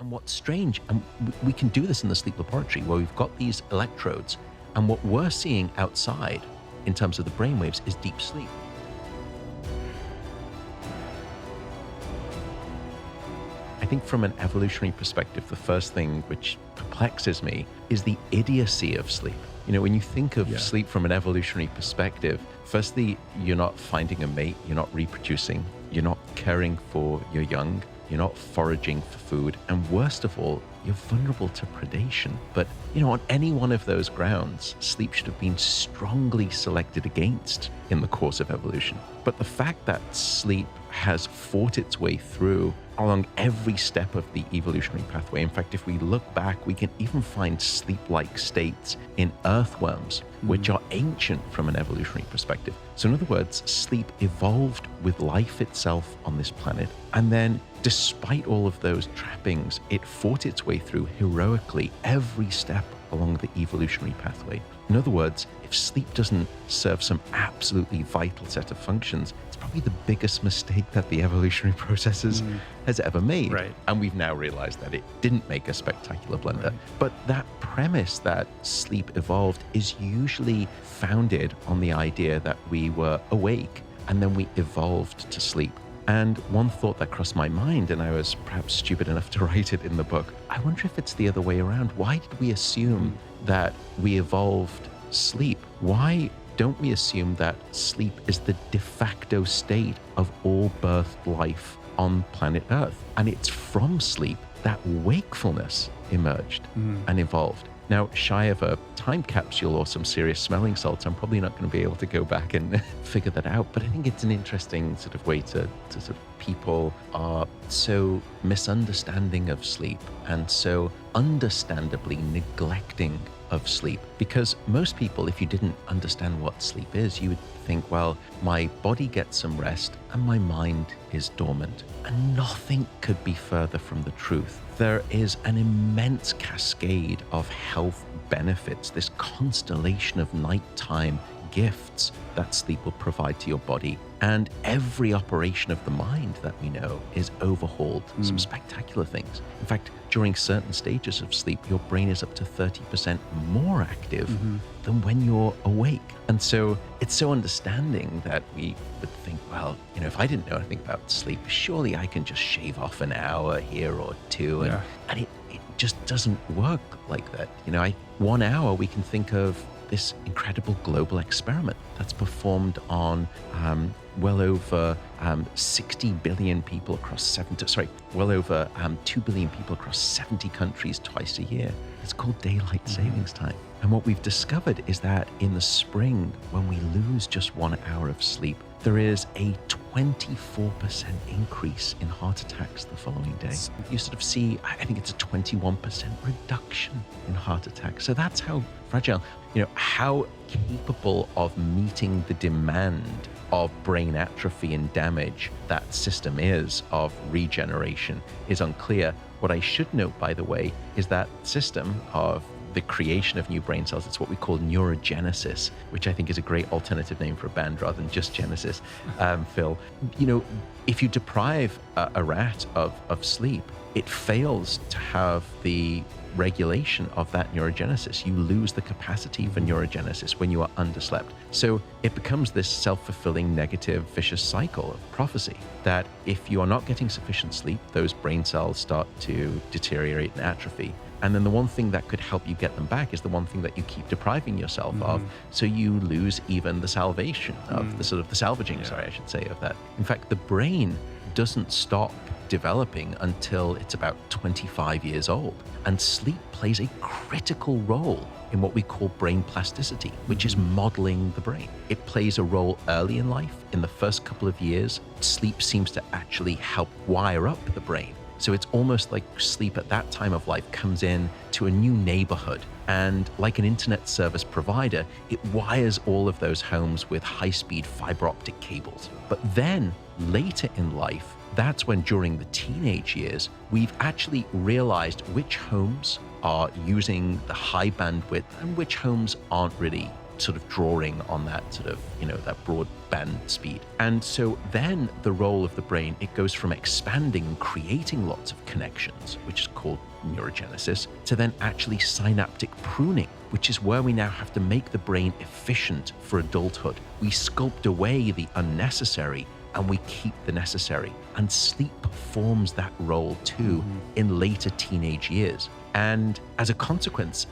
And what's strange, and we can do this in the sleep laboratory where we've got these electrodes, and what we're seeing outside in terms of the brainwaves is deep sleep. I think from an evolutionary perspective, the first thing which perplexes me is the idiocy of sleep. You know, when you think of sleep from an evolutionary perspective, firstly, you're not finding a mate, you're not reproducing, you're not caring for your young, you're not foraging for food, and worst of all, you're vulnerable to predation. But, you know, on any one of those grounds, sleep should have been strongly selected against in the course of evolution. But the fact that sleep has fought its way through along every step of the evolutionary pathway. In fact, if we look back, we can even find sleep-like states in earthworms, which are ancient from an evolutionary perspective. So in other words, sleep evolved with life itself on this planet. And then despite all of those trappings, it fought its way through heroically every step along the evolutionary pathway. In other words, if sleep doesn't serve some absolutely vital set of functions, it's probably the biggest mistake that the evolutionary process has ever made. Right. And we've now realized that it didn't make a spectacular blunder. Right. But that premise that sleep evolved is usually founded on the idea that we were awake and then we evolved to sleep. And one thought that crossed my mind, and I was perhaps stupid enough to write it in the book, I wonder if it's the other way around. Why did we assume that we evolved sleep? Why don't we assume that sleep is the de facto state of all birthed life on planet Earth? And it's from sleep that wakefulness emerged and evolved. Now, shy of a time capsule or some serious smelling salts, I'm probably not going to be able to go back and figure that out. But I think it's an interesting sort of way to sort of people are so misunderstanding of sleep and so understandably neglecting of sleep. Because most people, if you didn't understand what sleep is, you would think, well, my body gets some rest and my mind is dormant. And nothing could be further from the truth. There is an immense cascade of health benefits, this constellation of nighttime gifts that sleep will provide to your body. And every operation of the mind that we know is overhauled. Some spectacular things. In fact, during certain stages of sleep, your brain is up to 30% more active than when you're awake. And so it's so understanding that we would think, well, you know, if I didn't know anything about sleep, surely I can just shave off an hour here or two. And it just doesn't work like that. You know, 1 hour we can think of this incredible global experiment that's performed on well over 60 billion people across 2 billion people across 70 countries twice a year. It's called daylight savings time. And what we've discovered is that in the spring, when we lose just 1 hour of sleep, there is a 24% increase in heart attacks the following day. You sort of see, I think it's a 21% reduction in heart attacks. So that's how fragile, you know, how capable of meeting the demand of brain atrophy and damage that system is of regeneration is unclear. What I should note, by the way, is that system of the creation of new brain cells, it's what we call neurogenesis, which I think is a great alternative name for a band rather than just Genesis, Phil. You know, if you deprive a rat of sleep, it fails to have the regulation of that neurogenesis. You lose the capacity for neurogenesis when you are underslept. So it becomes this self-fulfilling negative vicious cycle of prophecy that if you are not getting sufficient sleep, those brain cells start to deteriorate and atrophy. And then the one thing that could help you get them back is the one thing that you keep depriving yourself of. So you lose even the salvation of the sort of the salvaging, I should say, of that. In fact, the brain doesn't stop developing until it's about 25 years old. And sleep plays a critical role in what we call brain plasticity, which is modeling the brain. It plays a role early in life. In the first couple of years, sleep seems to actually help wire up the brain. So it's almost like sleep at that time of life comes in to a new neighborhood. And like an internet service provider, it wires all of those homes with high-speed fiber optic cables. But then later in life, that's when during the teenage years, we've actually realized which homes are using the high bandwidth and which homes aren't really sort of drawing on that sort of, that broadband speed. And so then the role of the brain, it goes from expanding and creating lots of connections, which is called neurogenesis, to then actually synaptic pruning, which is where we now have to make the brain efficient for adulthood. We sculpt away the unnecessary and we keep the necessary. And sleep performs that role too in later teenage years. And as a consequence,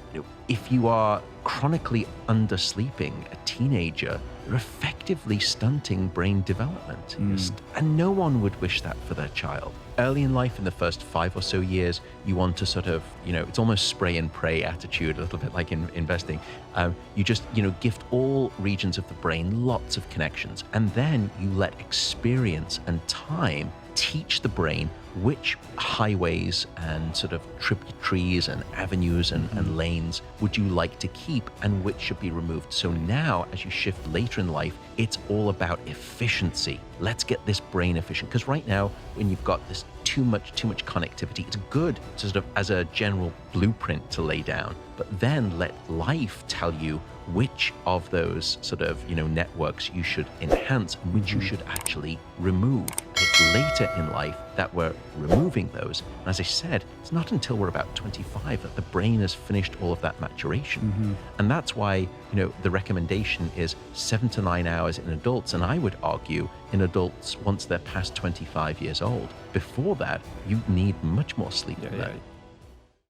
if you are chronically undersleeping a teenager, you're effectively stunting brain development. And no one would wish that for their child. Early in life, in the first 5 or so years, you want to sort of, it's almost spray and pray attitude, a little bit like in investing. You just, gift all regions of the brain lots of connections. And then you let experience and time teach the brain which highways and sort of tributaries and avenues and lanes would you like to keep and which should be removed. So now, as you shift later in life, it's all about efficiency. Let's get this brain efficient. Because right now, when you've got this too much connectivity, it's good to sort of as a general blueprint to lay down, but then let life tell you which of those sort of, networks you should enhance and which you should actually remove. And it's later in life that we're removing those. And as I said, it's not until we're about 25 that the brain has finished all of that maturation. And that's why, the recommendation is 7 to 9 hours in adults. And I would argue in adults once they're past 25 years old. Before that, you need much more sleep than that.